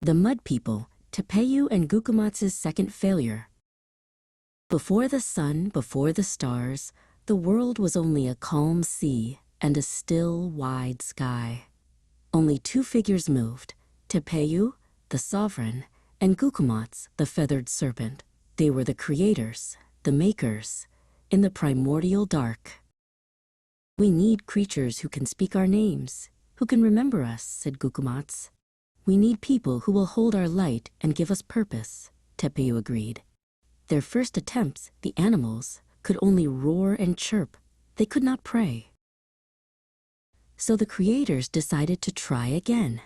The Mud People, Tepeyu and Gukumat's second failure. Before the sun, before the stars, the world was only a calm sea and a still, wide sky. Only two figures moved, Tepeyu, the sovereign, and Gukumat's, the feathered serpent. They were the creators, the makers, in the primordial dark. We need creatures who can speak our names, who can remember us, said Gukumat's. We need people who will hold our light and give us purpose, Tepeyu agreed. Their first attempts, the animals, could only roar and chirp. They could not pray. So the creators decided to try again.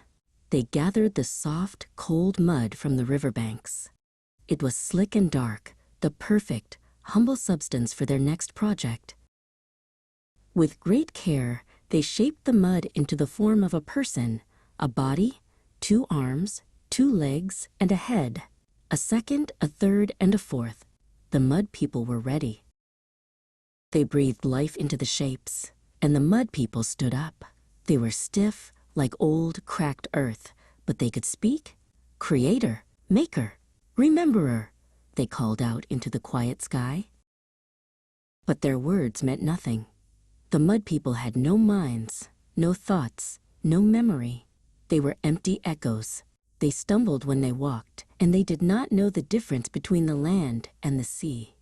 They gathered the soft, cold mud from the riverbanks. It was slick and dark, the perfect, humble substance for their next project. With great care, they shaped the mud into the form of a person, a body, 2 arms, 2 legs, and a head. A second, a third, and a fourth. The Mud People were ready. They breathed life into the shapes, and the Mud People stood up. They were stiff, like old, cracked earth, but they could speak. Creator, maker, rememberer, they called out into the quiet sky. But their words meant nothing. The Mud People had no minds, no thoughts, no memory. They were empty echoes. They stumbled when they walked, and they did not know the difference between the land and the sea.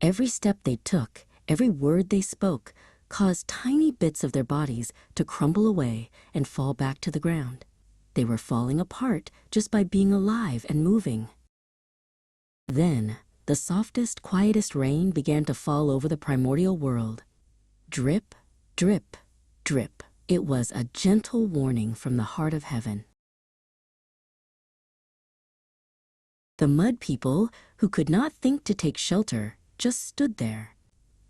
Every step they took, every word they spoke, caused tiny bits of their bodies to crumble away and fall back to the ground. They were falling apart just by being alive and moving. Then, the softest, quietest rain began to fall over the primordial world. Drip, drip, drip. It was a gentle warning from the heart of heaven. The Mud People, who could not think to take shelter, just stood there.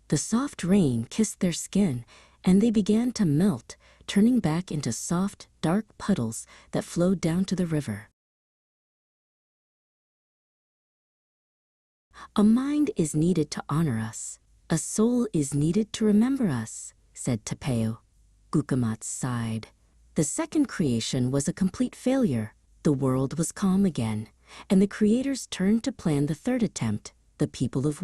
The soft rain kissed their skin, and they began to melt, turning back into soft, dark puddles that flowed down to the river. A mind is needed to honor us. A soul is needed to remember us, said Tepeyu. Gukumat sighed. The second creation was a complete failure. The world was calm again, and the creators turned to plan the third attempt, the people of wood.